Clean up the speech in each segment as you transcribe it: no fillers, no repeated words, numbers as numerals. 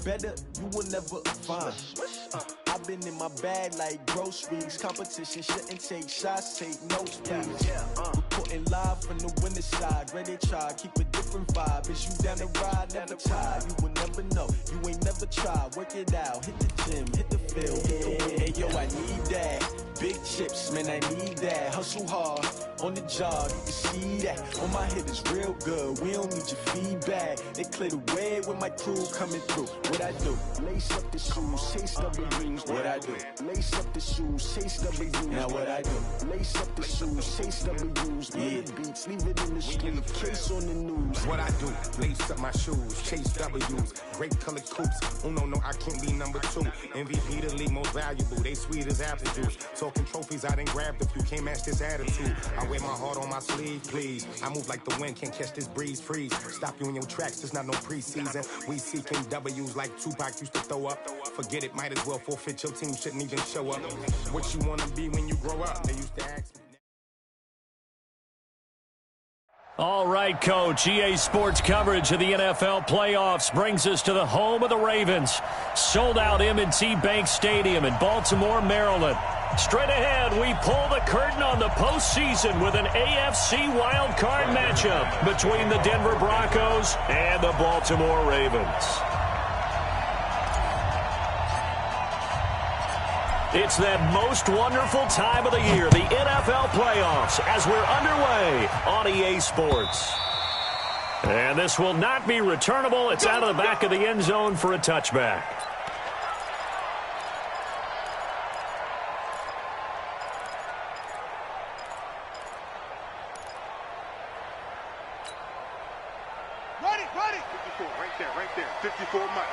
better, you will never find. I've been in my bag like groceries. Competition shouldn't take shots, take notes, please. Reporting live from the winner side. Ready to try, keep a different vibe. Is you down the ride, never tired. You will never know, you ain't never tried. Work it out, hit the gym, hit the field, hit the win. Hey yo, I need that. Big chips, man, I need that. Hustle hard, on the job, you can see that. On my head is real good, we don't need your feedback. They clear the way with my crew coming through. What I do? Lace up the shoes, chase W's. What I do? Lace up the shoes, chase W's. Now what I do? Lace up the shoes, chase W's. Bring the beats, leave it in the street, case on the news. What I do? Lace up my shoes, chase W's. Great colored coops. Oh no, I can't be number 2. MVP the league most valuable. They sweet as apple juice. Talking trophies, I done grabbed a few. Can't match this attitude. I wear my heart on my sleeve, please. I move like the wind, can't catch this breeze, freeze. Stop you in your tracks, there's not no preseason. We seeking W's like Tupac used to throw up. Forget it, might as well forfeit. Your team shouldn't even show up. What you wanna be when you grow up? They used to ask me. All right, Coach. EA Sports coverage of the NFL playoffs brings us to the home of the Ravens. Sold out M&T Bank Stadium in Baltimore, Maryland. Straight ahead, we pull the curtain on the postseason with an AFC wildcard matchup between the Denver Broncos and the Baltimore Ravens. It's that most wonderful time of the year, the NFL playoffs, as we're underway on EA Sports. And this will not be returnable. It's out of the back of the end zone for a touchback. Ready. 54, right there. 54 Mike.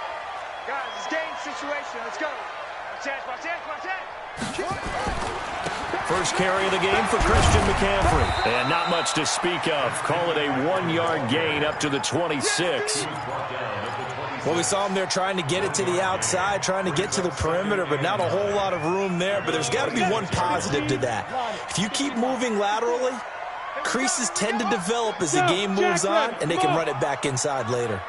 Guys, it's game situation. Let's go. Watch out. First carry of the game for Christian McCaffrey. And not much to speak of. Call it a 1-yard gain up to the 26. Well, we saw him there trying to get it to the outside, trying to get to the perimeter, but not a whole lot of room there. But there's got to be one positive to that. If you keep moving laterally, creases tend to develop as the game moves on, and they can run it back inside later.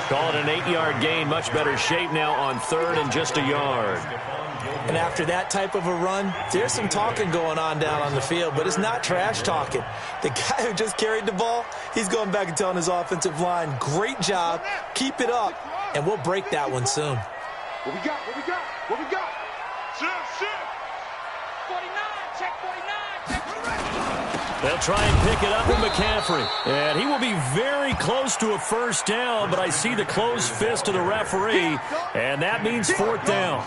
Call it an 8-yard gain. Much better shape now on third and just a yard. And after that type of a run, there's some talking going on down on the field, but it's not trash talking. The guy who just carried the ball, he's going back and telling his offensive line, great job, keep it up, and we'll break that one soon. What we got? Shift. 49, check 49. They'll try and pick it up with McCaffrey. And he will be very close to a first down, but I see the closed fist of the referee, and that means fourth down.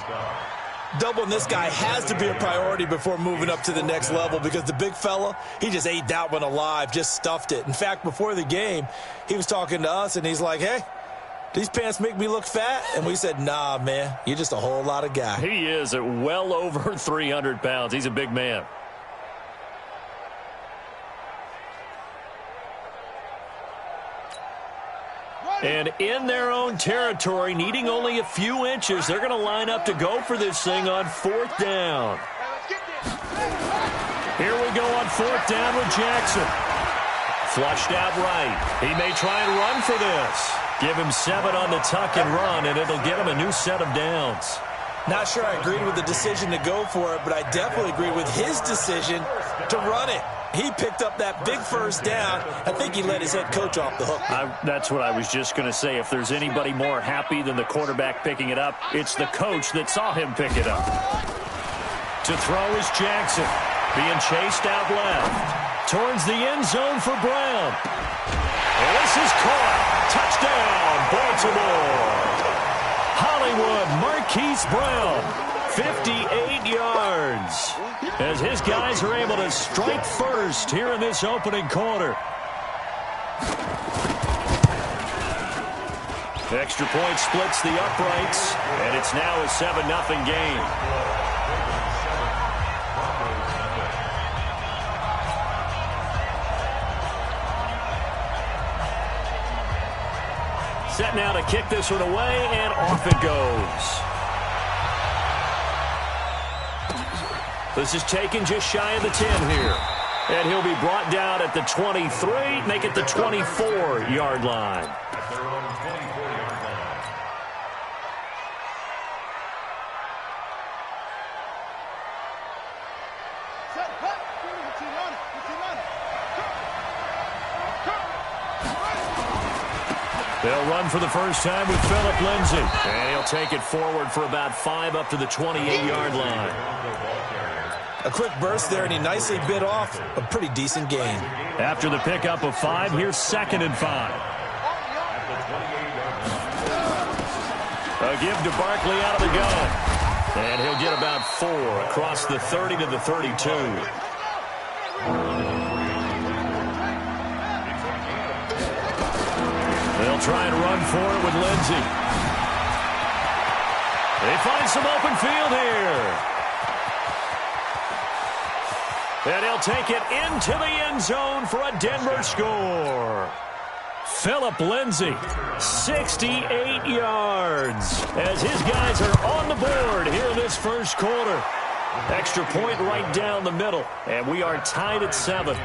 Doubling this guy has to be a priority before moving up to the next level because the big fella, he just ate that one alive, just stuffed it. In fact, before the game, he was talking to us, and he's like, hey, these pants make me look fat? And we said, nah, man, you're just a whole lot of guy. He is at well over 300 pounds. He's a big man. And in their own territory, needing only a few inches, they're going to line up to go for this thing on fourth down. Here we go on fourth down with Jackson. Flushed out right. He may try and run for this. Give him 7 on the tuck and run, and it'll get him a new set of downs. Not sure I agreed with the decision to go for it, but I definitely agreed with his decision to run it. He picked up that big first down. I think he let his head coach off the hook. That's what I was just going to say. If there's anybody more happy than the quarterback picking it up, it's the coach that saw him pick it up. To throw is Jackson. Being chased out left. Towards the end zone for Brown. And this is caught. Touchdown, Baltimore. Hollywood Marquise Brown. 58 yards. As his guys are able to strike first here in this opening quarter. Extra point splits the uprights, and it's now a 7-0 game. Set now to kick this one away, and off it goes. This is taken just shy of the 10 here. And he'll be brought down at the 23, make it the 24-yard line. At their own 24-yard line. Set, cut. 15 on it. 15 on it. They'll run for the first time with Phillip Lindsay. And he'll take it forward for about 5 up to the 28-yard line. A quick burst there, and he nicely bit off a pretty decent gain. After the pickup of 5, here's 2nd and 5. A give to Barkley out of the gun. And he'll get about 4 across the 30 to the 32. They'll try and run for it with Lindsay. They find some open field here. And he'll take it into the end zone for a Denver score. Phillip Lindsay, 68 yards, as his guys are on the board here in this first quarter. Extra point right down the middle, and we are tied at 7.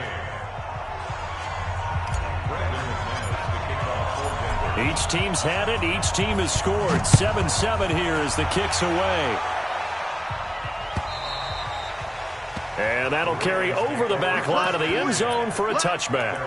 Each team's had it. Each team has scored. 7-7 here as the kick's away. And that'll carry over the back line of the end zone for a touchback.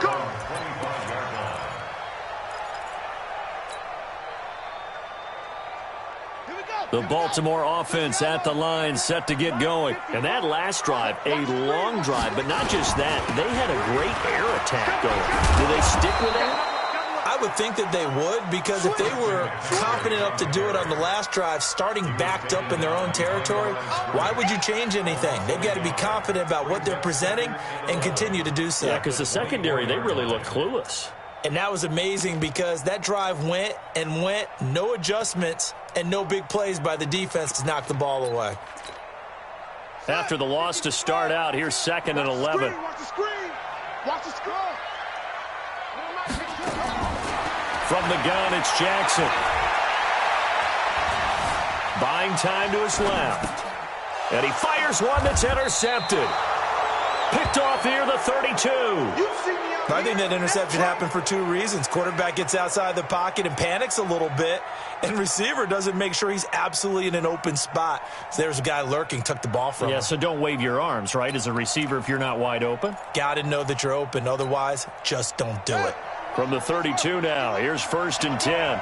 The Baltimore offense at the line, set to get going. And that last drive, a long drive, but not just that. They had a great air attack going. Do they stick with that? I would think that they would, because if they were confident enough to do it on the last drive, starting backed up in their own territory, why would you change anything? They've got to be confident about what they're presenting and continue to do so. Yeah, because the secondary, they really look clueless. And that was amazing because that drive went and went, no adjustments, and no big plays by the defense to knock the ball away. After the loss to start out, here's 2nd and 11. Watch the screen. Watch the screen. From the gun, it's Jackson. Buying time to his left. And he fires one that's intercepted. Picked off here, the 32. I think that interception happened for 2 reasons. Quarterback gets outside the pocket and panics a little bit, and receiver doesn't make sure he's absolutely in an open spot. So there's a guy lurking, took the ball from him. Yeah, so don't wave your arms, right, as a receiver if you're not wide open? Got to know that you're open. Otherwise, just don't do it. From the 32 now, here's 1st and 10.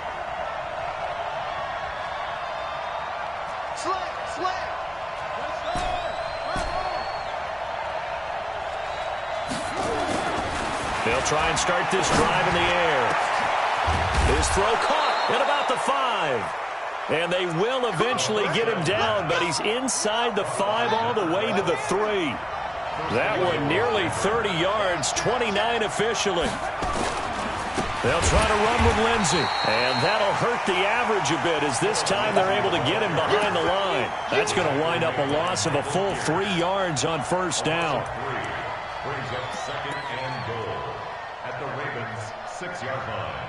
They'll try and start this drive in the air. His throw caught at about the 5. And they will eventually get him down, but he's inside the 5 all the way to the 3. That one nearly 30 yards, 29 officially. They'll try to run with Lindsay, and that'll hurt the average a bit as this time they're able to get him behind the line. That's going to wind up a loss of a full 3 yards on 1st down. Brings up 2nd and goal at the Ravens' 6-yard line.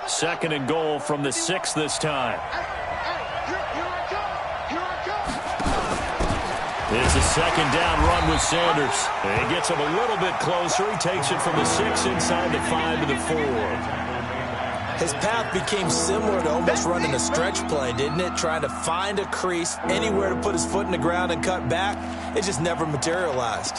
Second and goal from the 6 this time. It's a 2nd down run with Sanders. He gets him a little bit closer. He takes it from the 6 inside the 5 to the 4. His path became similar to almost running a stretch play, didn't it? Trying to find a crease, anywhere to put his foot in the ground and cut back. It just never materialized.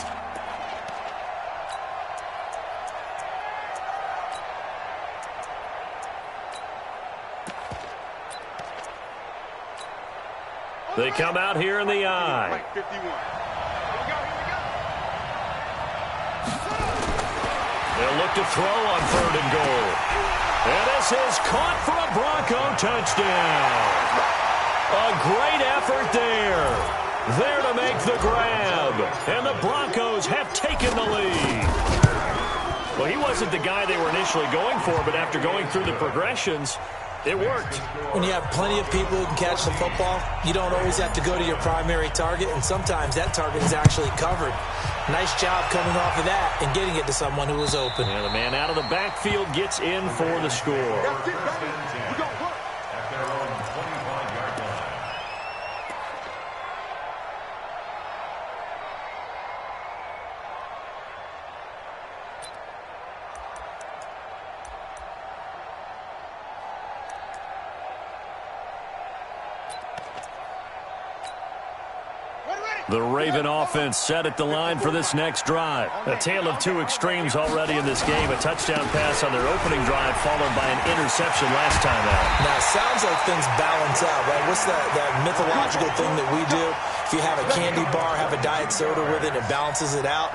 They come out here in the eye. They'll look to throw on 3rd and goal. And this is caught for a Bronco touchdown. A great effort there. There to make the grab. And the Broncos have taken the lead. Well, he wasn't the guy they were initially going for, but after going through the progressions, it worked. When you have plenty of people who can catch the football, you don't always have to go to your primary target, and sometimes that target is actually covered. Nice job coming off of that and getting it to someone who was open. And the man out of the backfield gets in for the score. The Raven offense set at the line for this next drive. A tale of two extremes already in this game. A touchdown pass on their opening drive followed by an interception last time out. Now, it sounds like things balance out, right? What's that mythological thing that we do? If you have a candy bar, have a diet soda with it, it balances it out.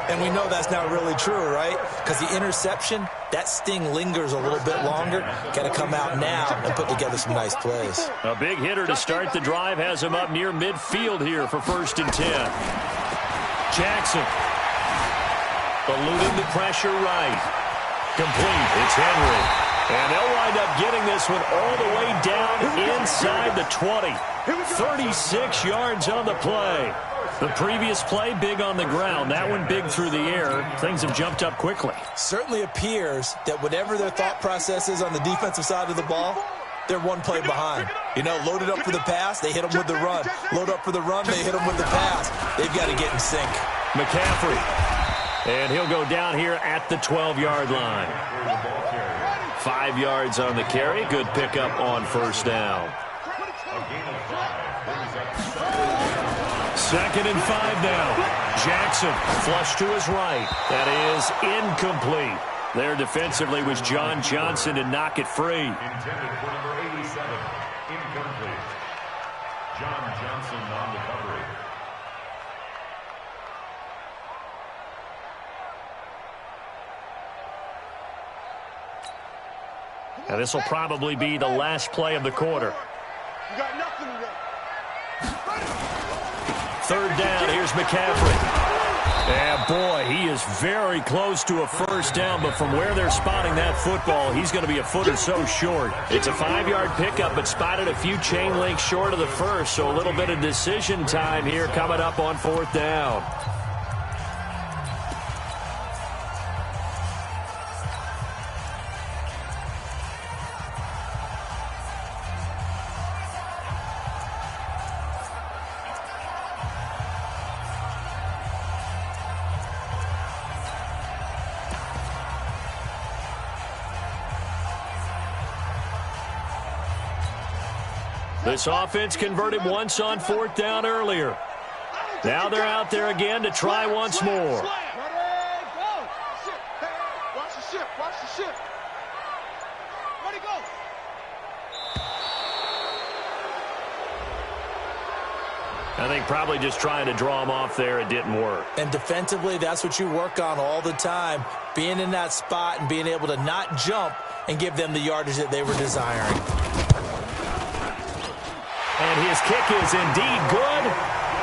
And we know that's not really true, right? Because the interception, that sting lingers a little bit longer. Got to come out now and put together some nice plays. A big hitter to start the drive has him up near midfield here for 1st and 10. Jackson eluding the pressure right. Complete. It's Henry. And they'll wind up getting this one all the way down inside the 20. 36 yards on the play. The previous play, big on the ground. That one big through the air. Things have jumped up quickly. Certainly appears that whatever their thought process is on the defensive side of the ball, they're one play behind. You know, loaded up for the pass, they hit them with the run. Load up for the run, they hit them with the pass. They've got to get in sync. McCaffrey. And he'll go down here at the 12-yard line. 5 yards on the carry. Good pickup on 1st down. 2nd and 5 now. Jackson flush to his right. That is incomplete. There defensively was John Johnson to knock it free. Intended for number 87. Incomplete. John Johnson on recovery. And this will probably be the last play of the quarter. You got nothing today. 3rd down, here's McCaffrey. And boy, he is very close to a 1st down, but from where they're spotting that football, he's going to be a foot or so short. It's a 5-yard pickup, but spotted a few chain links short of the 1st, so a little bit of decision time here coming up on 4th down. This offense converted once on 4th down earlier. Now they're out there again to try once more. Watch the ship. Watch the ship. Where'd he go? I think probably just trying to draw him off there. It didn't work. And defensively, that's what you work on all the time. Being in that spot and being able to not jump and give them the yardage that they were desiring. And his kick is indeed good.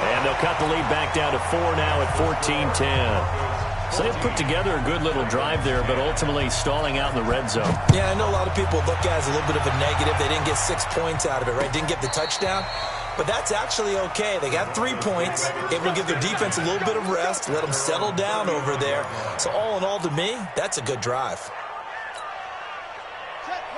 And they'll cut the lead back down to 4 now at 14-10. So they've put together a good little drive there, but ultimately stalling out in the red zone. Yeah, I know a lot of people look at it as a little bit of a negative. They didn't get 6 points out of it, right? Didn't get the touchdown. But that's actually okay. They got 3 points, able to give their defense a little bit of rest, let them settle down over there. So all in all, to me, that's a good drive.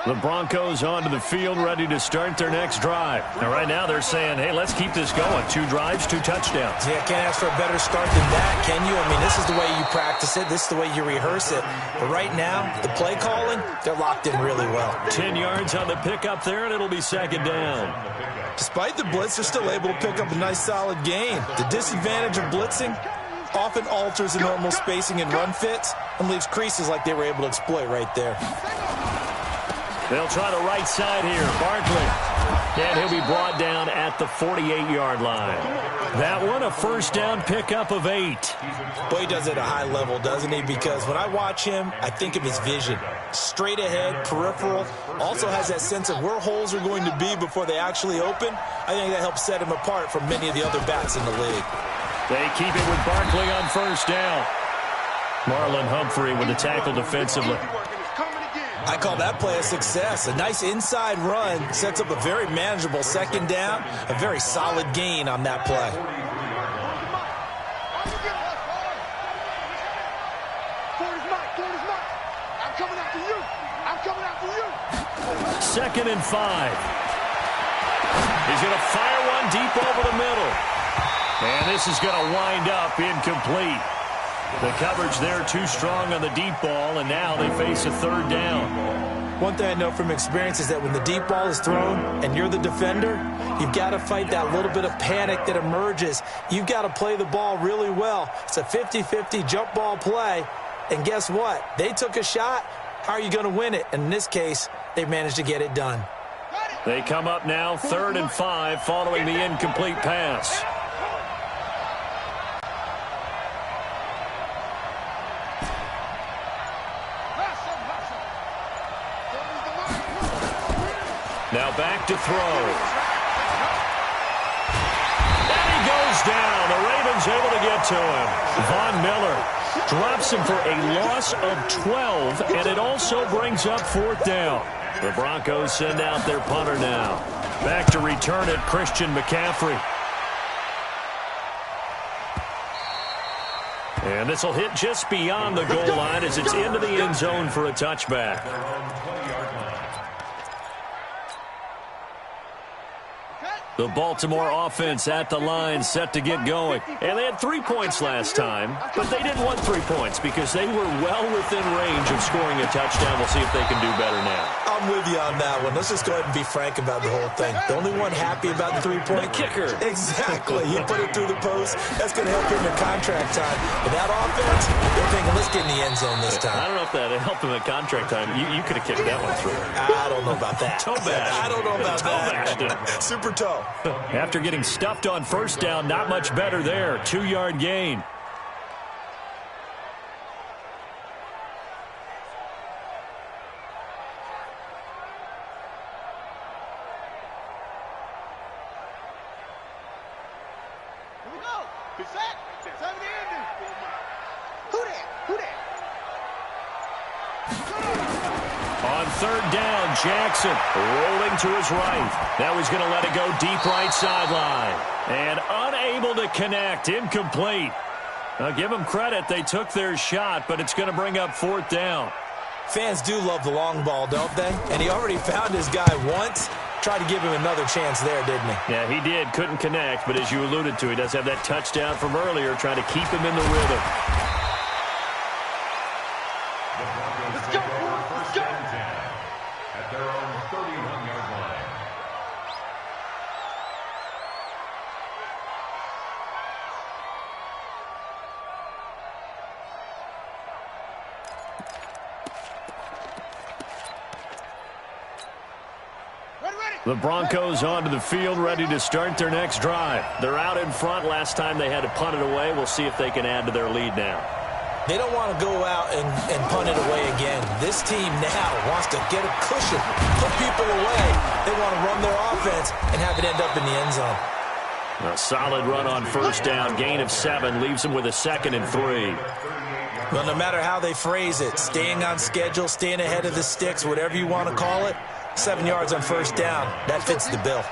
The Broncos onto the field, ready to start their next drive. And right now they're saying, hey, let's keep this going. 2 drives, 2 touchdowns. Yeah, can't ask for a better start than that, can you? I mean, this is the way you practice it. This is the way you rehearse it. But right now, the play calling, they're locked in really well. 10 yards on the pickup there, and it'll be 2nd down. Despite the blitz, they're still able to pick up a nice, solid gain. The disadvantage of blitzing often alters the normal spacing and run fits and leaves creases like they were able to exploit right there. They'll try the right side here. Barkley. And he'll be brought down at the 48-yard line. That one, a 1st down pickup of 8. Boy, he does it at a high level, doesn't he? Because when I watch him, I think of his vision. Straight ahead, peripheral. Also has that sense of where holes are going to be before they actually open. I think that helps set him apart from many of the other backs in the league. They keep it with Barkley on 1st down. Marlon Humphrey with the tackle defensively. I call that play a success. A nice inside run sets up a very manageable 2nd down, a very solid gain on that play. I'm coming after you. I'm coming after you. 2nd and 5. He's going to fire one deep over the middle. And this is going to wind up incomplete. The coverage there too strong on the deep ball, and now they face a 3rd down. One thing I know from experience is that when the deep ball is thrown and you're the defender, you've got to fight that little bit of panic that emerges. You've got to play the ball really well. It's a 50-50 jump ball play. And guess what? They took a shot. How are you going to win it? And in this case, they managed to get it done. They come up now 3rd and 5 following the incomplete pass. Now back to throw. And he goes down. The Ravens able to get to him. Von Miller drops him for a loss of 12, and it also brings up 4th down. The Broncos send out their punter now. Back to return it, Christian McCaffrey. And this will hit just beyond the goal line as it's into the end zone for a touchback. The Baltimore offense at the line, set to get going. And they had 3 points last time, but they didn't want 3 points because they were well within range of scoring a touchdown. We'll see if they can do better now. I'm with you on that one. Let's just go ahead and be frank about the whole thing. The only one happy about the 3-point kicker. Exactly. He put it through the post. That's going to help him in contract time. But that offense, they're thinking, let's get in the end zone this time. I don't know if that helped him at contract time. You could have kicked that one through. I don't know about that. Toe bash. I don't know about that. Super toe. After getting stuffed on 1st down, not much better there. 2-yard gain. Here we go. Be set. 70 ending. Who that? Who that? On 3rd down, Jackson rolling to his right. Now he's going to let it go deep right sideline. And unable to connect, incomplete. Now give them credit, they took their shot, but it's going to bring up 4th down. Fans do love the long ball, don't they? And he already found his guy once. Tried to give him another chance there, didn't he? Yeah, he did. Couldn't connect, but as you alluded to, he does have that touchdown from earlier, trying to keep him in the rhythm. At their own 31-yard line. The Broncos onto the field, ready to start their next drive. They're out in front. Last time they had to punt it away. We'll see if they can add to their lead now. They don't want to go out and punt it away again. This team now wants to get a cushion, put people away. They want to run their offense and have it end up in the end zone. A solid run on 1st down. Gain of 7 leaves them with a 2nd and 3. Well, no matter how they phrase it, staying on schedule, staying ahead of the sticks, whatever you want to call it, 7 yards on 1st down. That fits the bill.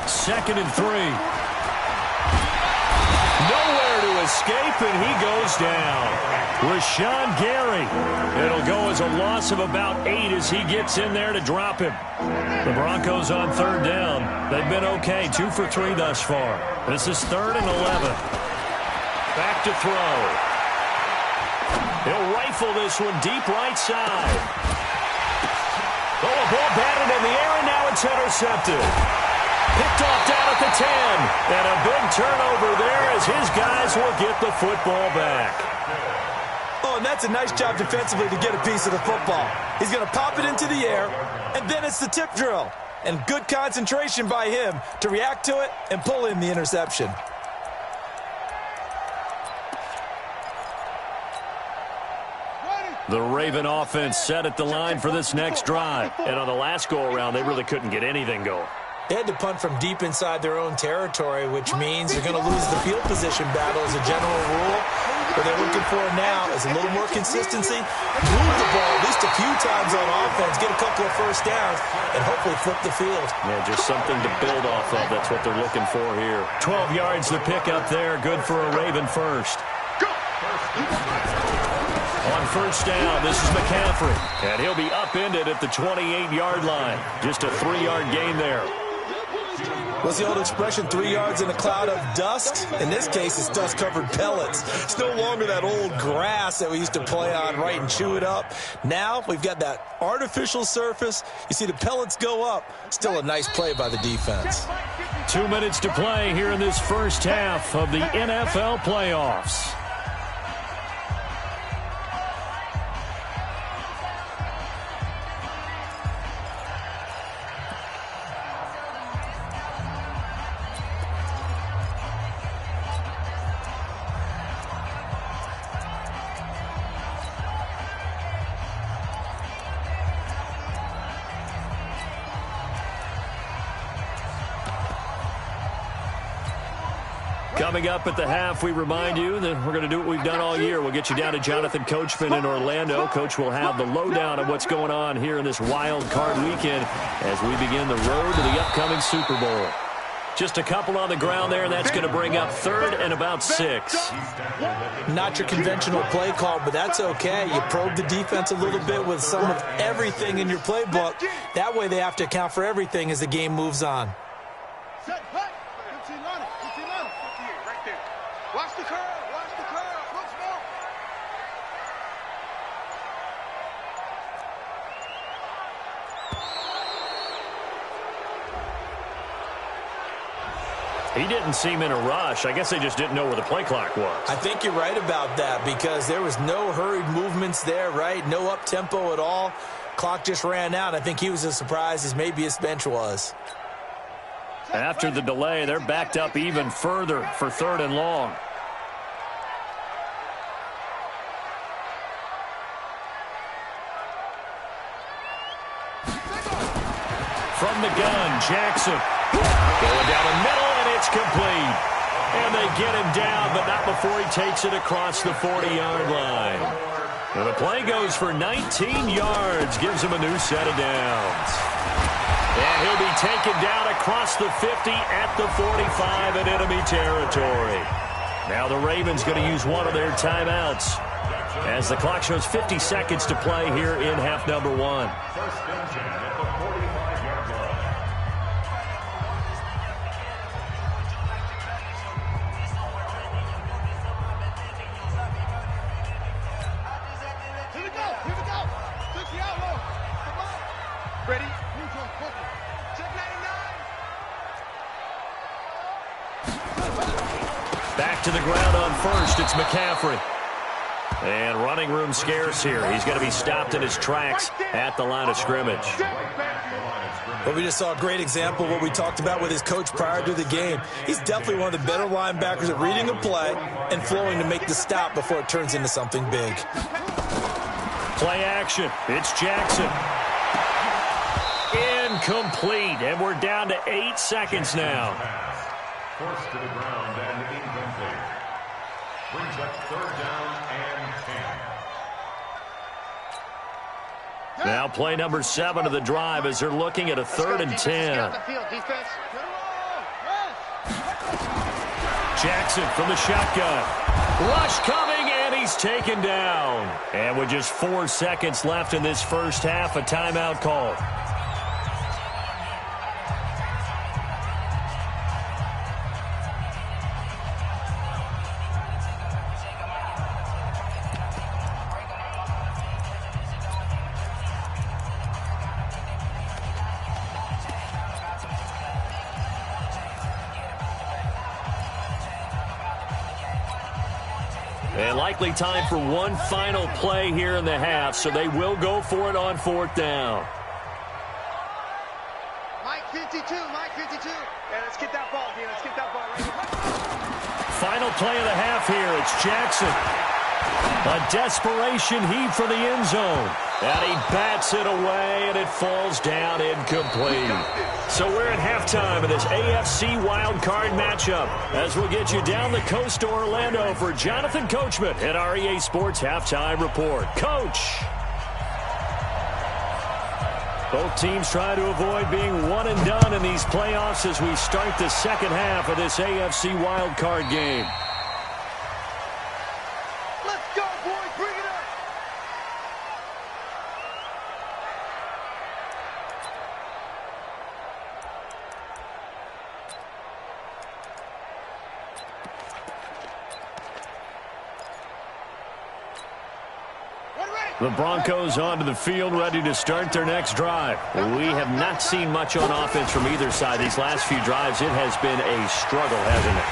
2nd and 3. Nowhere to escape, and he goes down. Rashawn Gary. It'll go as a loss of about 8 as he gets in there to drop him. The Broncos on 3rd down. They've been okay, 2 for 3 thus far. This is 3rd and 11. Back to throw. He'll rifle this one deep right side. Oh, a ball batted in the air, and now it's intercepted. Picked off down at the 10. And a big turnover there as his guys will get the football back. Oh, and that's a nice job defensively to get a piece of the football. He's going to pop it into the air, and then it's the tip drill. And good concentration by him to react to it and pull in the interception. The Raven offense set at the line for this next drive. And on the last go-around, they really couldn't get anything going. They had to punt from deep inside their own territory, which means they're going to lose the field position battle as a general rule. What they're looking for now is a little more consistency, move the ball at least a few times on offense, get a couple of 1st downs, and hopefully flip the field. Yeah, just something to build off of. That's what they're looking for here. 12 yards to pick up there. Good for a Raven first. On 1st down, this is McCaffrey. And he'll be upended at the 28-yard line. Just a 3-yard gain there. What's the old expression, 3 yards in a cloud of dust? In this case, it's dust-covered pellets. It's no longer that old grass that we used to play on, right, and chew it up. Now we've got that artificial surface. You see the pellets go up. Still a nice play by the defense. 2 minutes to play here in this first half of the NFL playoffs. Coming up at the half, we remind you that we're going to do what we've done all year. We'll get you down to Jonathan Coachman in Orlando. Coach will have the lowdown of what's going on here in this wild card weekend as we begin the road to the upcoming Super Bowl. Just a couple on the ground there, and that's going to bring up 3rd and about 6. Not your conventional play call, but that's okay. You probe the defense a little bit with some of everything in your playbook. That way they have to account for everything as the game moves on. Watch the curve. Watch the curve. Look smoke. He didn't seem in a rush. I guess they just didn't know where the play clock was. I think you're right about that because there was no hurried movements there, right? No up-tempo at all. Clock just ran out. I think he was as surprised as maybe his bench was. After the delay, they're backed up even further for 3rd and long. From the gun, Jackson. Going down the middle, and it's complete. And they get him down, but not before he takes it across the 40-yard line. And the play goes for 19 yards, gives him a new set of downs. And he'll be taken down across the 50 at the 45 in enemy territory. Now the Ravens going to use one of their timeouts as the clock shows 50 seconds to play here in half number 1. First and 10 at the 45-yard line. Here we go. Here we go. Took the outlaw. Come on. Ready? Check 99. Back to the ground on first. It's McCaffrey. And running room scarce here. He's going to be stopped in his tracks at the line of scrimmage. Well, we just saw a great example of what we talked about with his coach prior to the game. He's definitely one of the better linebackers at reading a play and flowing to make the stop before it turns into something big. Play action. It's Jackson. Incomplete. And we're down to 8 seconds now. Forced to the ground and incomplete. Brings up 3rd down and 10. Now play number 7 of the drive as they're looking at a 3rd and 10. Jackson from the shotgun. Rush coming, and he's taken down. And with just 4 seconds left in this first half, a timeout call. And likely time for one final play here in the half, so they will go for it on 4th down. Mike 52, Mike 52. Yeah, let's get that ball here. Let's get that ball right here. Final play of the half here. It's Jackson. A desperation heave for the end zone. And he bats it away, and it falls down incomplete. So we're at halftime of this AFC wildcard matchup as we'll get you down the coast to Orlando for Jonathan Coachman at our EA Sports Halftime Report. Coach! Both teams try to avoid being one and done in these playoffs as we start the second half of this AFC wildcard game. Let's go, boys. Bring it up. The Broncos onto the field, ready to start their next drive. We have not seen much on offense from either side these last few drives. It has been a struggle, hasn't it?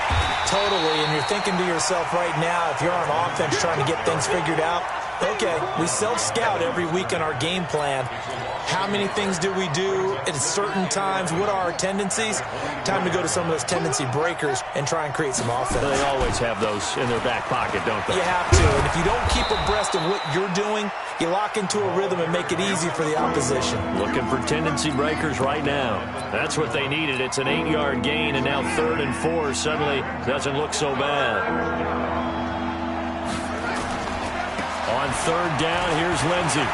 Totally, and you're thinking to yourself right now, if you're on offense trying to get things figured out, okay, we self-scout every week in our game plan. How many things do we do at certain times? What are our tendencies? Time to go to some of those tendency breakers and try and create some offense. They always have those in their back pocket, don't they? You have to, and if you don't keep abreast of what you're doing, you lock into a rhythm and make it easy for the opposition. Looking for tendency breakers right now. That's what they needed. It's an 8-yard gain, and now 3rd and 4 suddenly doesn't look so bad. On 3rd down, here's Lindsey.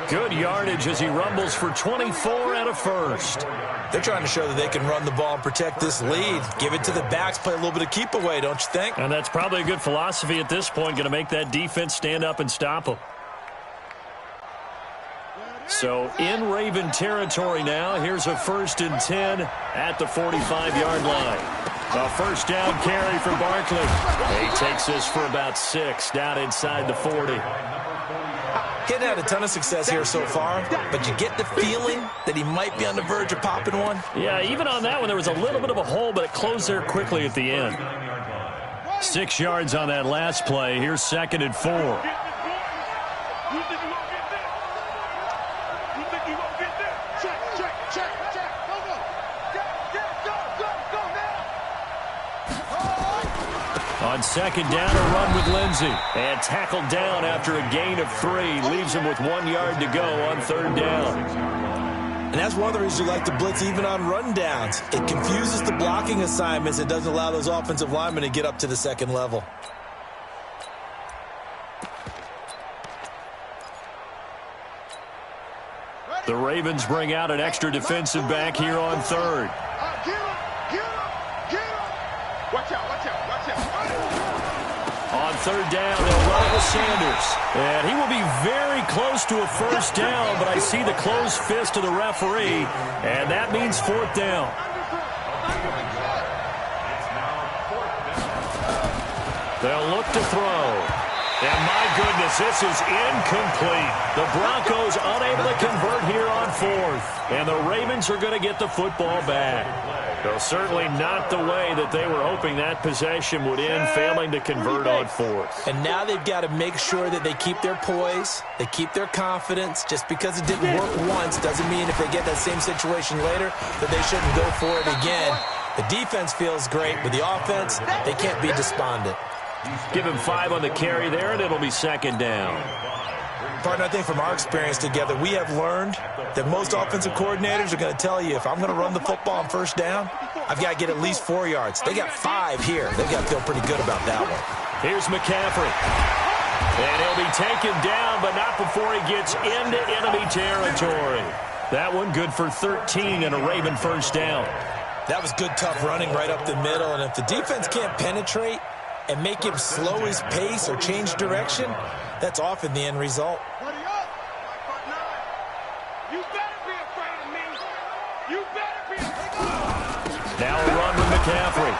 Good yardage as he rumbles for 24 and a first. They're trying to show that they can run the ball and protect this lead. Give it to the backs, play a little bit of keep away, don't you think? And that's probably a good philosophy at this point, going to make that defense stand up and stop them. So in Raven territory now, here's a 1st and 10 at the 45-yard line. A first down carry for Barkley. He takes this for about 6 down inside the 40. He hadn't had a ton of success here so far, but you get the feeling that he might be on the verge of popping one. Yeah, even on that one, there was a little bit of a hole, but it closed there quickly at the end. 6 yards on that last play. Here's 2nd and 4. On 2nd down, a run with Lindsey. And tackled down after a gain of 3. Leaves him with 1 yard to go on 3rd down. And that's one of the reasons you like to blitz even on rundowns. It confuses the blocking assignments. It doesn't allow those offensive linemen to get up to the 2nd level. The Ravens bring out an extra defensive back here on 3rd. Watch out, watch out, watch out. On 3rd down, they'll run it with Sanders. And he will be very close to a first down, but I see the closed fist of the referee, and that means 4th down. They'll look to throw. And my goodness, this is incomplete. The Broncos unable to convert here on 4th. And the Ravens are going to get the football back. Though certainly not the way that they were hoping that possession would end, failing to convert on 4th. And now they've got to make sure that they keep their poise, they keep their confidence. Just because it didn't work once doesn't mean if they get that same situation later that they shouldn't go for it again. The defense feels great, but the offense, they can't be despondent. Give him 5 on the carry there, and it'll be 2nd down. Partner, I think from our experience together, we have learned that most offensive coordinators are going to tell you, if I'm going to run the football on 1st down, I've got to get at least 4 yards. They got 5 here. They've got to feel pretty good about that one. Here's McCaffrey. And he'll be taken down, but not before he gets into enemy territory. That one good for 13 and a Raven first down. That was good, tough running right up the middle. And if the defense can't penetrate and make him slow his pace or change direction, that's often the end result. Buddy up. You better be afraid of me. You better be afraid of me. Now a run with McCaffrey.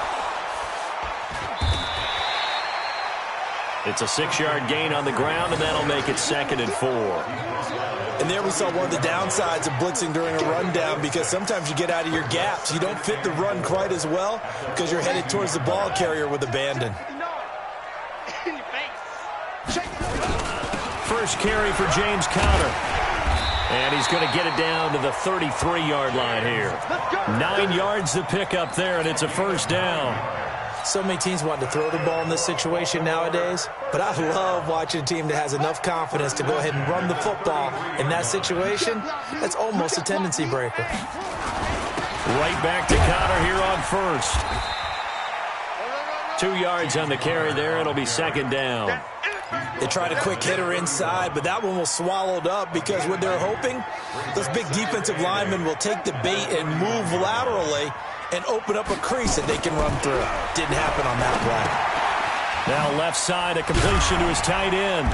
It's a 6-yard gain on the ground, and that'll make it 2nd and 4. And there we saw one of the downsides of blitzing during a rundown, because sometimes you get out of your gaps. You don't fit the run quite as well because you're headed towards the ball carrier with abandon. First carry for James Conner. And he's going to get it down to the 33-yard line here. 9 yards to pick up there, and it's a first down. So many teams want to throw the ball in this situation nowadays, but I love watching a team that has enough confidence to go ahead and run the football. In that situation, that's almost a tendency breaker. Right back to Conner here on 1st. 2 yards on the carry there. It'll be 2nd down. They tried a quick hitter inside, but that one was swallowed up because what they're hoping, those big defensive linemen will take the bait and move laterally and open up a crease that they can run through. Didn't happen on that play. Now left side, a completion to his tight end.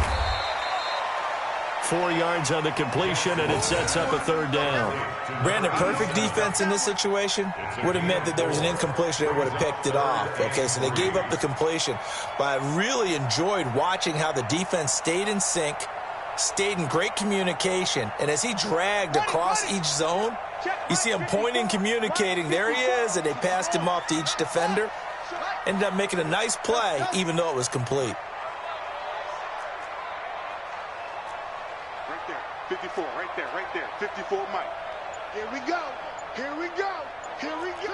4 yards on the completion, and it sets up a third down. Brandon, perfect defense in this situation would have meant that there was an incompletion. They would have picked it off. Okay, so they gave up the completion. But I really enjoyed watching how the defense stayed in sync, stayed in great communication, and as he dragged across each zone, you see him pointing, communicating. There he is, and they passed him off to each defender. Ended up making a nice play, even though it was complete. Right there, 54, right there, 54 Mike. Here we go, here we go, here we go.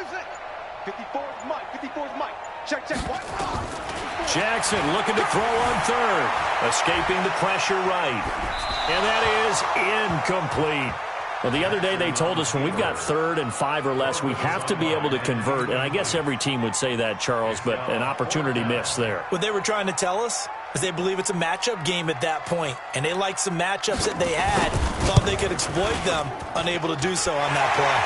54's Mike, 54's Mike. Check, what? Jackson looking to throw on third, escaping the pressure right. And that is incomplete. Well, the other day they told us when we've got 3rd and 5 or less, we have to be able to convert. And I guess every team would say that, Charles, but an opportunity missed there. What they were trying to tell us is they believe it's a matchup game at that point. And they liked some matchups that they had, thought they could exploit them, unable to do so on that play.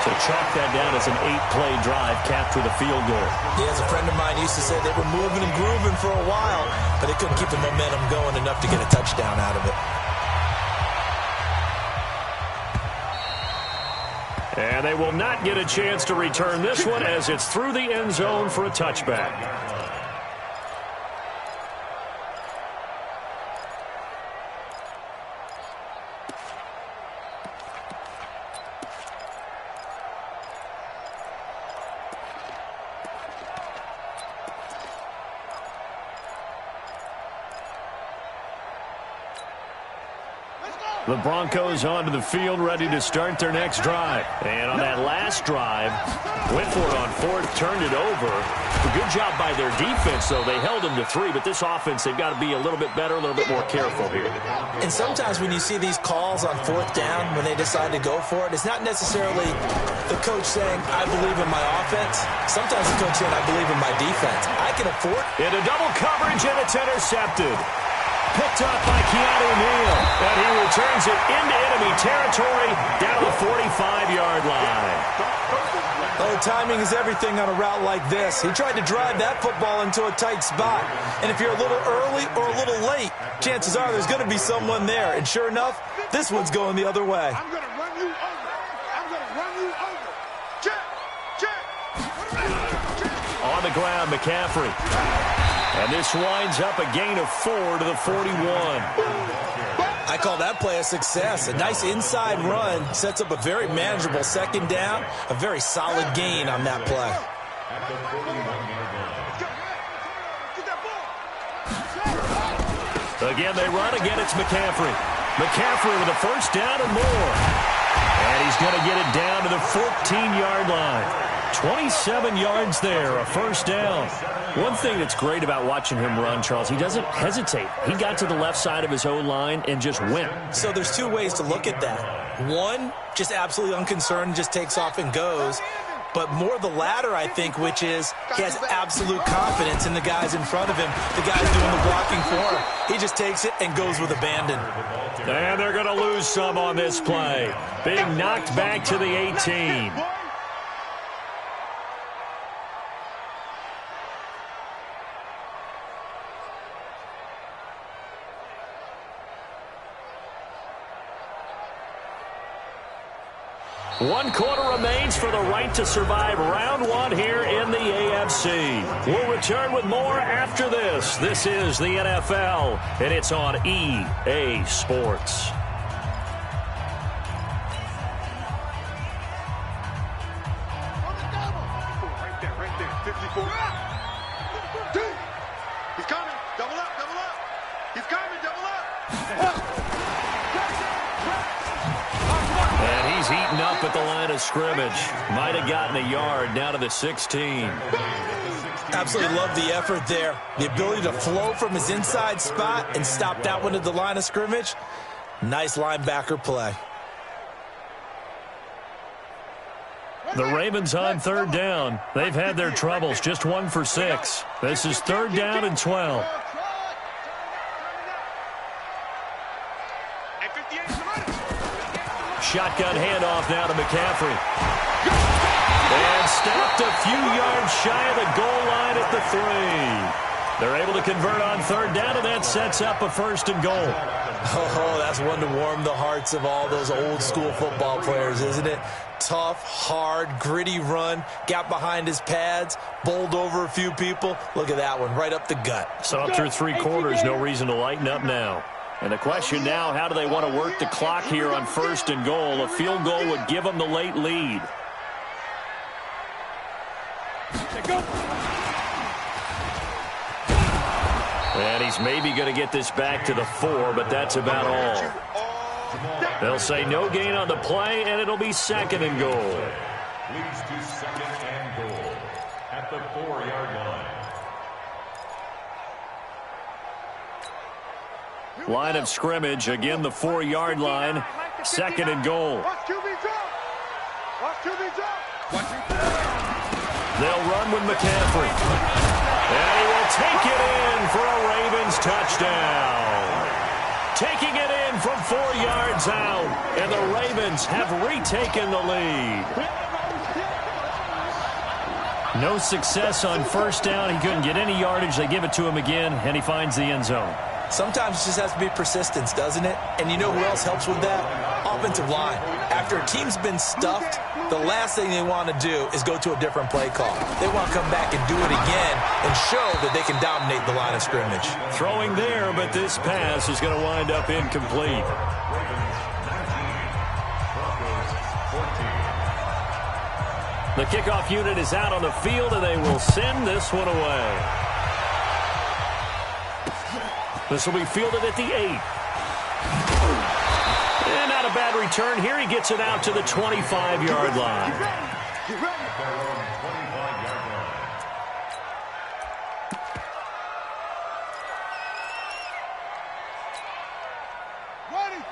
So chalk that down as an 8-play drive, capture the field goal. Yeah, as a friend of mine used to say, they were moving and grooving for a while, but they couldn't keep the momentum going enough to get a touchdown out of it. And they will not get a chance to return this one as it's through the end zone for a touchback. The Broncos onto the field, ready to start their next drive. And on that last drive, went for it on 4th, turned it over. A good job by their defense, though. They held them to 3, but this offense, they've got to be a little bit better, a little bit more careful here. And sometimes when you see these calls on 4th down, when they decide to go for it, it's not necessarily the coach saying, I believe in my offense. Sometimes the coach saying, I believe in my defense. I can afford into double coverage, and it's intercepted. Picked up by Keanu Neal, and he returns it into enemy territory down the 45-yard line. Oh, timing is everything on a route like this. He tried to drive that football into a tight spot. And if you're a little early or a little late, chances are there's going to be someone there. And sure enough, this one's going the other way. I'm going to run you over. I'm going to run you over. Check. On the ground, McCaffrey. And this winds up a gain of 4 to the 41. I call that play a success. A nice inside run sets up a very manageable 2nd down. A very solid gain on that play. Again, they run. Again, it's McCaffrey. McCaffrey with a 1st down and more. And he's going to get it down to the 14-yard line. 27 yards there, a 1st down. One thing that's great about watching him run, Charles, he doesn't hesitate. He got to the left side of his O-line and just went. So there's 2 ways to look at that. One, just absolutely unconcerned, just takes off and goes. But more the latter, I think, which is he has absolute confidence in the guys in front of him, the guys doing the blocking for him. He just takes it and goes with abandon. And they're going to lose some on this play. Being knocked back to the 18. One quarter remains for the right to survive round 1 here in the AFC. We'll return with more after this. This is the NFL, and it's on EA Sports. Right there, 54. He's coming. Double up. He's coming, double up. And he's eaten up at the line of scrimmage. Might have gotten a yard down to the 16. Absolutely love the effort there. The ability to flow from his inside spot and stop that one at the line of scrimmage. Nice linebacker play. The Ravens on 3rd down. They've had their troubles, just 1 for 6. This is 3rd down and 12. Shotgun handoff now to McCaffrey. And stopped a few yards shy of the goal line at the 3. They're able to convert on third down, and that sets up a 1st and goal. Oh, that's one to warm the hearts of all those old-school football players, isn't it? Tough, hard, gritty run, got behind his pads, bowled over a few people. Look at that one, right up the gut. So up through 3 quarters, no reason to lighten up now. And the question now, how do they want to work the clock here on 1st and goal? A field goal would give them the late lead. And he's maybe going to get this back to the 4, but that's about all. They'll say no gain on the play, and it'll be 2nd and goal. Leads to 2nd and goal at the 4-yard line. Line of scrimmage, again the 4-yard line, 2nd and goal. They'll run with McCaffrey. And he will take it in for a Ravens touchdown. Taking it in from 4 yards out, and the Ravens have retaken the lead. No success on 1st down. He couldn't get any yardage. They give it to him again, and he finds the end zone. Sometimes it just has to be persistence, doesn't it? And you know who else helps with that? Offensive line. After a team's been stuffed, the last thing they want to do is go to a different play call. They want to come back and do it again and show that they can dominate the line of scrimmage. Throwing there, but this pass is going to wind up incomplete. The kickoff unit is out on the field, and they will send this one away. This will be fielded at the 8. And not a bad return here. He gets it out to the 25-yard line.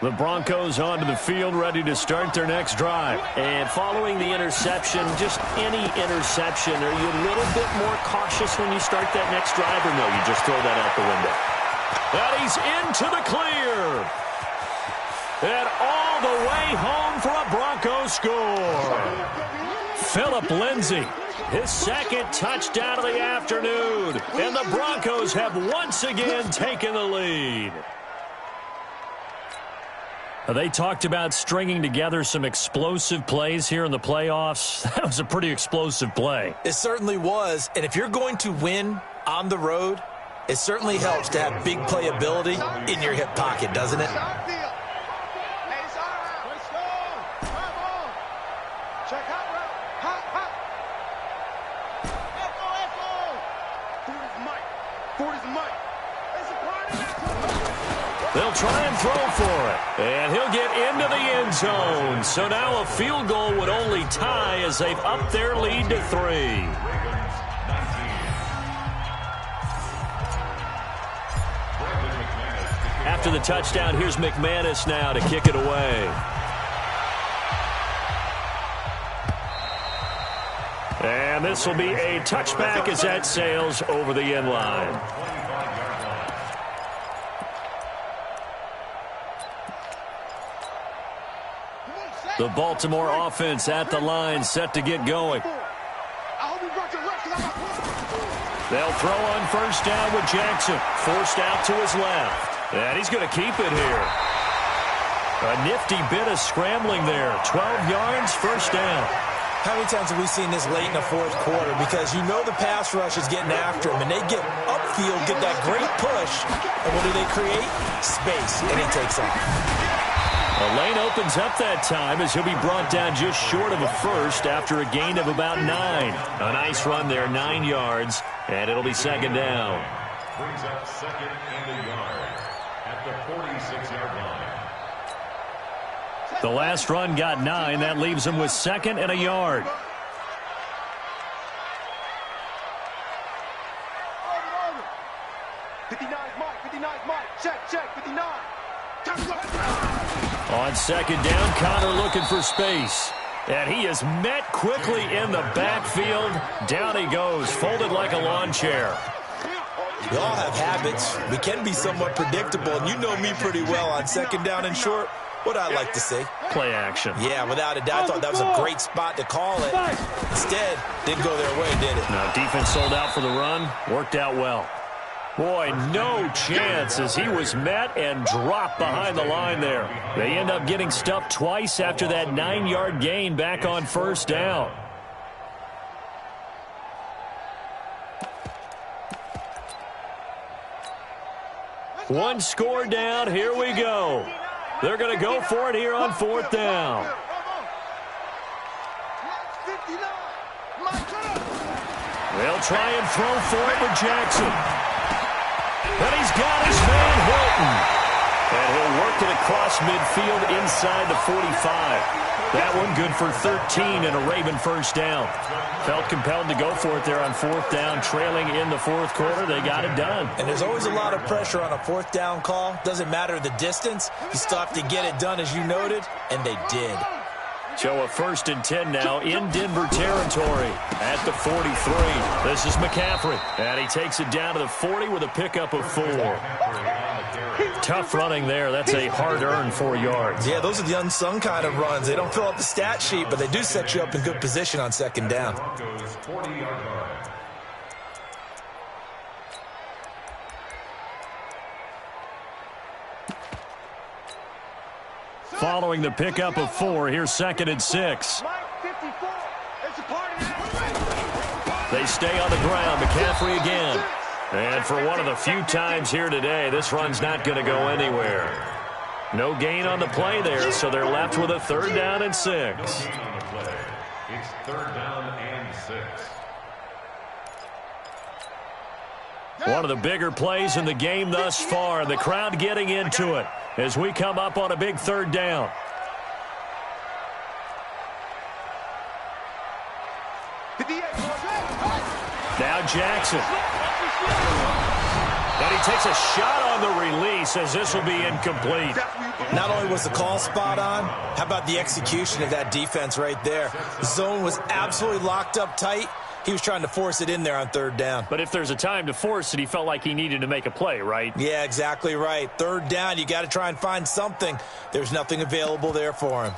The Broncos onto the field, ready to start their next drive. And following the interception, just any interception, are you a little bit more cautious when you start that next drive, or no, you just throw that out the window? And he's into the clear. And all the way home for a Broncos score. Phillip Lindsay, his 2nd touchdown of the afternoon. And the Broncos have once again taken the lead. They talked about stringing together some explosive plays here in the playoffs. That was a pretty explosive play. It certainly was. And if you're going to win on the road, it certainly helps to have big playability in your hip pocket, doesn't it? They'll try and throw for it. And he'll get into the end zone. So now a field goal would only tie as they've upped their lead to 3. After the touchdown, here's McManus now to kick it away. And this will be a touchback as that sails over the end line. The Baltimore offense at the line, set to get going. They'll throw on 1st down with Jackson, forced out to his left. And he's going to keep it here. A nifty bit of scrambling there. 12 yards, 1st down. How many times have we seen this late in the 4th quarter? Because you know the pass rush is getting after him, and they get upfield, get that great push, and what do they create? Space, and he takes off. A lane opens up that time as he'll be brought down just short of a 1st after a gain of about 9. A nice run there, 9 yards, and it'll be 2nd down. Brings up 2nd and a yard at the 46-yard line. The last run got 9. That leaves him with 2nd and a yard. On 2nd down, Connor looking for space. And he is met quickly in the backfield. Down he goes, folded like a lawn chair. We all have habits. We can be somewhat predictable, and you know me pretty well on 2nd down and short. What I like to see. Play action. Yeah, without a doubt. I thought that was a great spot to call it. Instead, didn't go their way, did it? No, defense sold out for the run. Worked out well. Boy, no chance as he was met and dropped behind the line there. They end up getting stuffed twice after that 9-yard gain back on first down. One score down. Here we go. They're going to go for it here on fourth down. They'll try and throw for it with Jackson. But he's got his man Hilton. And he'll work it across midfield inside the 45. That one good for 13 and a Raven first down. Felt compelled to go for it there on fourth down, trailing in the fourth quarter. They got it done. And there's always a lot of pressure on a fourth down call. Doesn't matter the distance. You still have to get it done, as you noted, and they did. So a 1st and 10 now in Denver territory at the 43. This is McCaffrey. And he takes it down to the 40 with a pickup of 4. Tough running there. That's a hard-earned 4 yards. Yeah, those are the unsung kind of runs. They don't fill up the stat sheet, but they do set you up in good position on second down. Following the pickup of 4, here's 2nd and 6. They stay on the ground. McCaffrey again. And for one of the few times here today, this run's not going to go anywhere. No gain on the play there, so they're left with a 3rd down and 6. It's 3rd down and 6. One of the bigger plays in the game thus far. The crowd getting into it as we come up on a big 3rd down. Now Jackson. And he takes a shot on the release as this will be incomplete. Not only was the call spot on, how about the execution of that defense right there? The zone was absolutely locked up tight. He was trying to force it in there on 3rd down. But if there's a time to force it, he felt like he needed to make a play, right? Yeah, exactly right. 3rd down, you got to try and find something. There's nothing available there for him.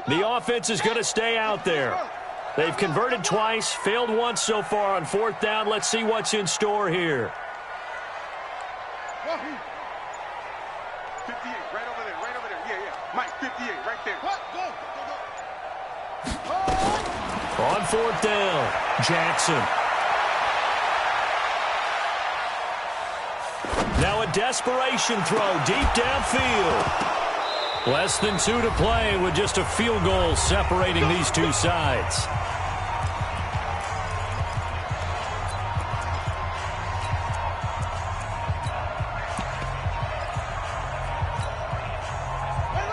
The offense is going to stay out there. They've converted twice, failed once so far on 4th down. Let's see what's in store here. 58, right over there, right over there. Yeah. Mike, 58, right there. On 4th down, Jackson. Now a desperation throw deep downfield. Less than 2 to play with just a field goal separating these two sides.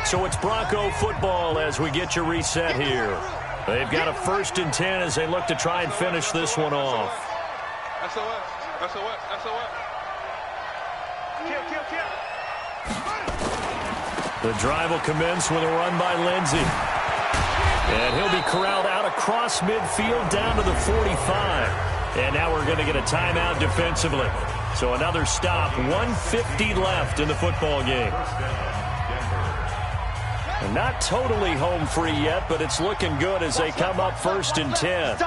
So it's Bronco football as we get you reset here. They've got a 1st and 10 as they look to try and finish this one off. SOS. Kill. The drive will commence with a run by Lindsey. And he'll be corralled out across midfield down to the 45. And now we're going to get a timeout defensively. So another stop, 1:50 left in the football game. And not totally home free yet, but it's looking good as they come up 1st and 10.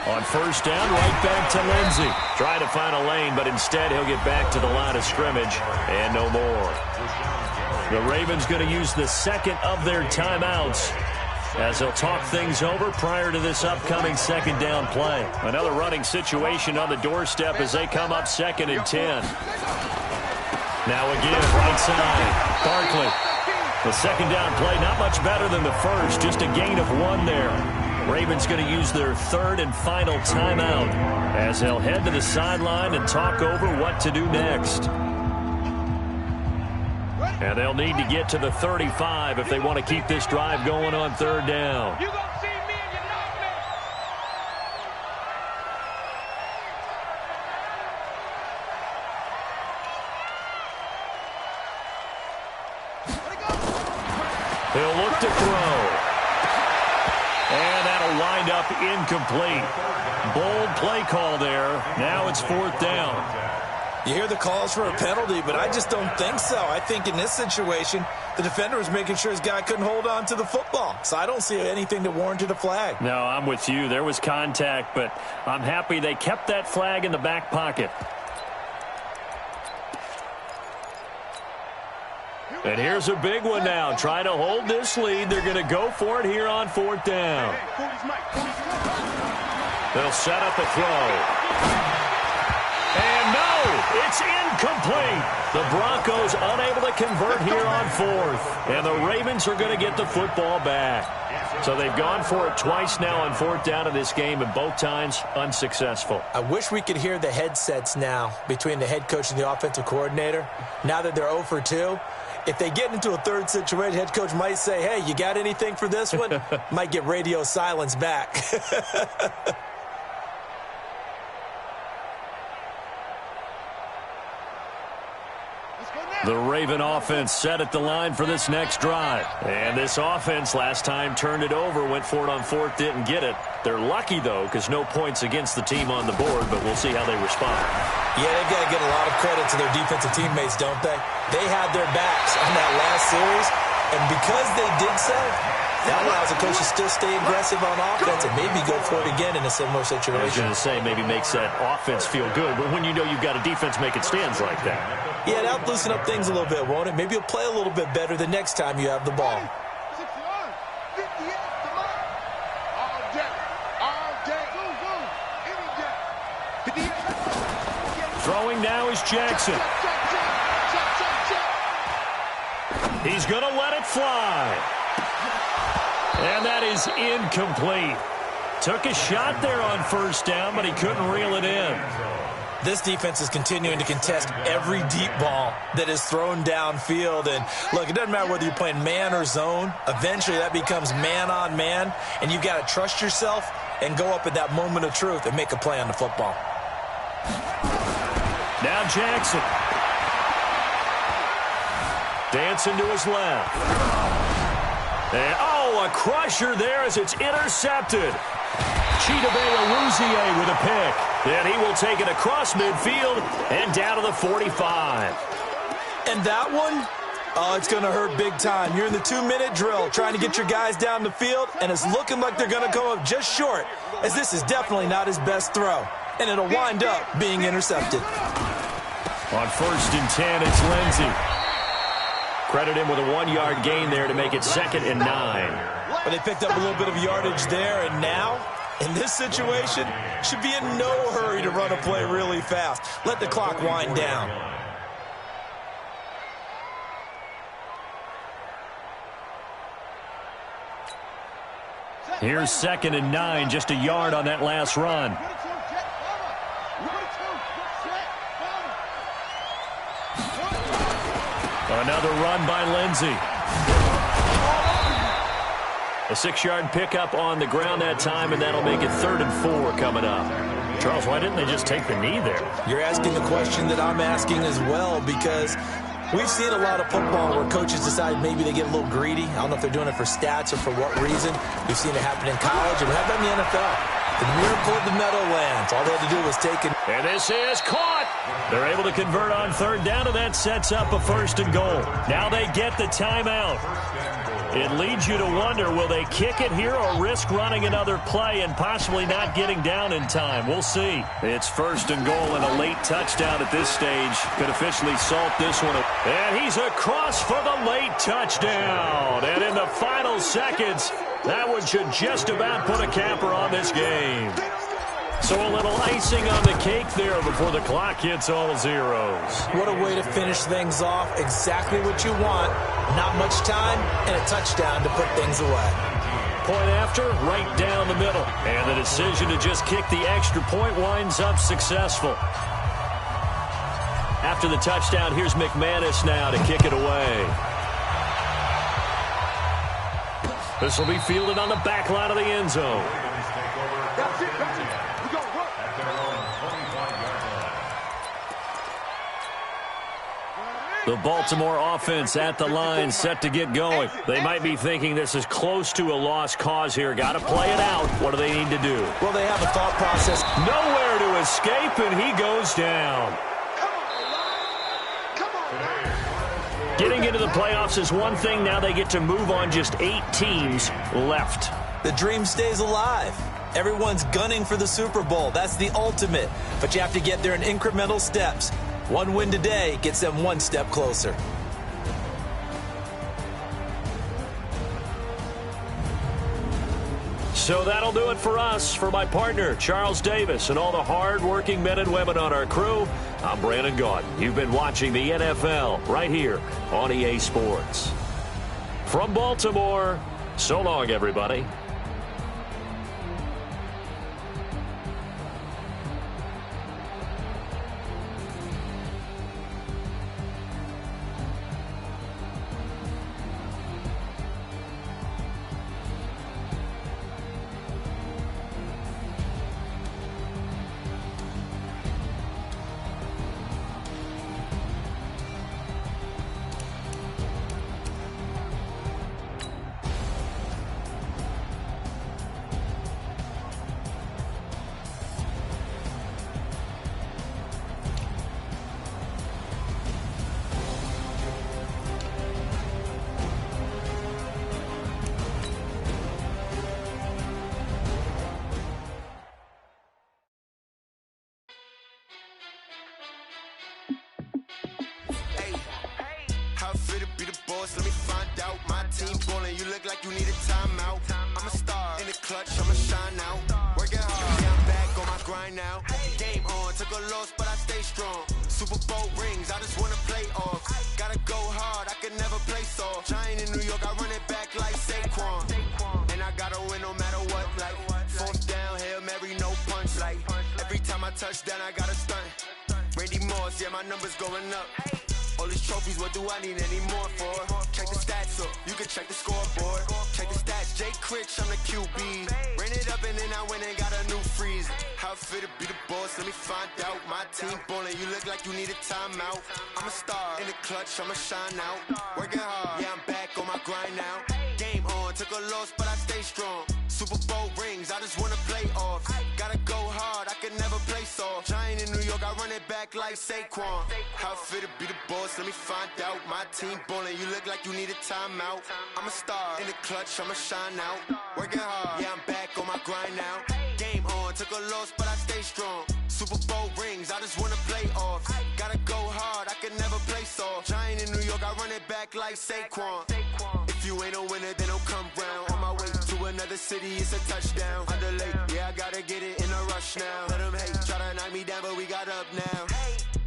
On 1st down, right back to Lindsey. Trying to find a lane, but instead he'll get back to the line of scrimmage and no more. The Ravens going to use the 2nd of their timeouts as they'll talk things over prior to this upcoming 2nd down play. Another running situation on the doorstep as they come up 2nd and 10. Now again, right side, Barkley. The 2nd down play, not much better than the first, just a gain of 1 there. Ravens going to use their 3rd and final timeout as they'll head to the sideline and talk over what to do next. And they'll need to get to the 35 if they want to keep this drive going on 3rd down. He'll look to throw. And that'll wind up incomplete. Bold play call there. Now it's 4th down. You hear the calls for a penalty, but I just don't think so. I think in this situation, the defender was making sure his guy couldn't hold on to the football. So I don't see anything that warranted a flag. No, I'm with you. There was contact, but I'm happy they kept that flag in the back pocket. And here's a big one now. Trying to hold this lead. They're going to go for it here on 4th down. They'll set up a throw. And no, it's incomplete. The Broncos unable to convert here on 4th. And the Ravens are going to get the football back. So they've gone for it twice now on 4th down in this game, and both times unsuccessful. I wish we could hear the headsets now between the head coach and the offensive coordinator. Now that they're 0 for 2. If they get into a third situation, head coach might say, hey, you got anything for this one? Might get radio silence back. The Raven offense set at the line for this next drive. And this offense last time turned it over, went for it on 4th, didn't get it. They're lucky, though, because no points against the team on the board, but we'll see how they respond. Yeah, they've got to get a lot of credit to their defensive teammates, don't they? They had their backs on that last series, and because they did so, that allows the coach to still stay aggressive on offense and maybe go for it again in a similar situation. I was going to say, maybe makes that offense feel good, but when you know you've got a defense making stands like that. Yeah, that'll loosen up things a little bit, won't it? Maybe you'll play a little bit better the next time you have the ball. Throwing now is Jackson. He's going to let it fly. And that is incomplete. Took a shot there on 1st down, but he couldn't reel it in. This defense is continuing to contest every deep ball that is thrown downfield. And, look, it doesn't matter whether you're playing man or zone. Eventually, that becomes man-on-man, and you've got to trust yourself and go up at that moment of truth and make a play on the football. Now Jackson. Dancing to his left. And, a crusher there as it's intercepted. Chidobe with a pick. And he will take it across midfield and down to the 45. And that one, it's going to hurt big time. You're in the 2-minute drill trying to get your guys down the field, and it's looking like they're going to come up just short, as this is definitely not his best throw. And it'll wind up being intercepted. On 1st and 10, it's Lindsey. Credit him with a 1-yard gain there to make it 2nd and 9. But they picked up a little bit of yardage there, and now, in this situation, should be in no hurry to run a play really fast. Let the clock wind down. Here's 2nd and 9, just a yard on that last run. Another run by Lindsey. A 6-yard pickup on the ground that time, and that'll make it 3rd and 4 coming up. Charles, why didn't they just take the knee there? You're asking the question that I'm asking as well, because we've seen a lot of football where coaches decide maybe they get a little greedy. I don't know if they're doing it for stats or for what reason. We've seen it happen in college, and we have that in the NFL. The miracle of the Meadowlands. All they had to do was take it. And this is caught. They're able to convert on 3rd down, and that sets up a 1st and goal. Now they get the timeout. It leads you to wonder, will they kick it here or risk running another play and possibly not getting down in time? We'll see. It's 1st and goal, and a late touchdown at this stage could officially salt this one. And he's across for the late touchdown. And in the final seconds, that one should just about put a capper on this game. So a little icing on the cake there before the clock hits all zeros. What a way to finish things off. Exactly what you want. Not much time and a touchdown to put things away. Point after, right down the middle. And the decision to just kick the extra point winds up successful. After the touchdown, here's McManus now to kick it away. This will be fielded on the back line of the end zone. That's it. We go work. The Baltimore offense at the line, set to get going. They might be thinking this is close to a lost cause here. Got to play it out. What do they need to do? Well, they have a thought process. Nowhere to escape, and he goes down. Getting into the playoffs is one thing. Now they get to move on. Just 8 teams left. The dream stays alive. Everyone's gunning for the Super Bowl. That's the ultimate. But you have to get there in incremental steps. One win today gets them one step closer. So that'll do it for us. For my partner, Charles Davis, and all the hard-working men and women on our crew, I'm Brandon Gaudin. You've been watching the NFL right here on EA Sports. From Baltimore, so long, everybody. How fit to be the boss? Let me find out. My team ballin', you look like you need a timeout. I'm a star in the clutch, I'ma shine out. Working hard, yeah, I'm back on my grind now. Game on, took a loss, but I stay strong. Super Bowl rings, I just wanna play off. Gotta go hard, I can never play soft. Giant in New York, I run it back like Saquon. And I gotta win no matter what, like fourth down, Hail Mary, no punch. Like every time I touch down, I gotta stunt. Randy Moss, yeah, my numbers going up. All these trophies, what do I need any more for? Check the stats up, you can check the scoreboard. Check the stats, Jay Critch, I'm the QB. Ran it up and then I went and got a new freeze. How fit to be the boss, let me find out. My team ballin', you look like you need a timeout. I'm a star in the clutch, I'ma shine out. Working hard, yeah, I'm back on my grind now. Game on, took a loss, but I stay strong. Super Bowl rings, I just wanna play off. Gotta go hard, I can never play soft. Giant in New York, I run it back like Saquon. How fit to be the boss, let me find out. My team ballin', you look like you need a timeout. I'm a star in the clutch, I'ma shine out. Working hard, yeah, I'm back on my grind now. Game on, took a loss, but I stay strong. Super Bowl rings, I just wanna play off. Gotta go hard, I can never play soft. Giant in New York, I run it back like Saquon. If you ain't a winner, then don't come round. On my way to another city, it's a touchdown. Underlay, yeah, I gotta get it in a rush now. Let them hate, try to knock me down, but we got up now.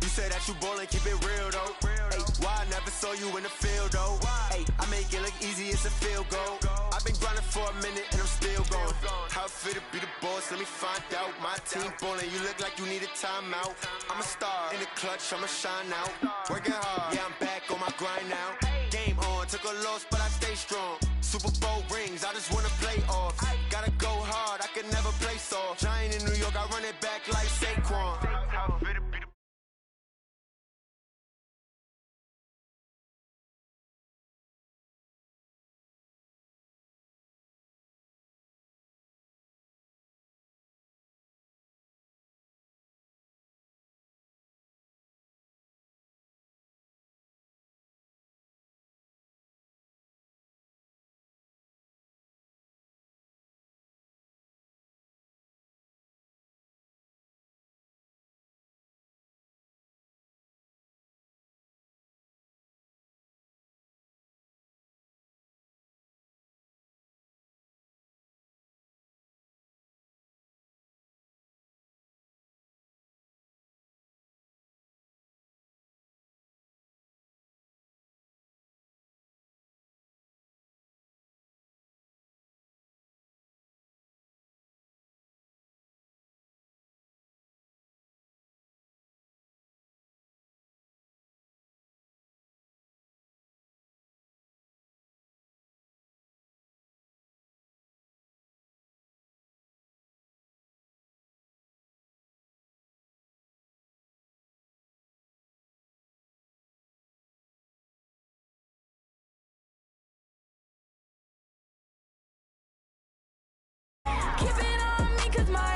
You say that you ballin', keep it real though. Hey, why I never saw you in the field though? Hey, I make it look easy, it's a field goal. I've been grinding for a minute and I'm still going. How fit to be the boss, let me find out. My team ballin', you look like you need a timeout. I'm a star in the clutch, I'ma shine out. Working hard, yeah, I'm back on my grind now. Game on, took a loss, but I stay strong. Super Bowl rings, I just wanna play off. Gotta go hard, I can never play soft. Giant in New York, I run it back like Saquon. Keep it on me, 'cause my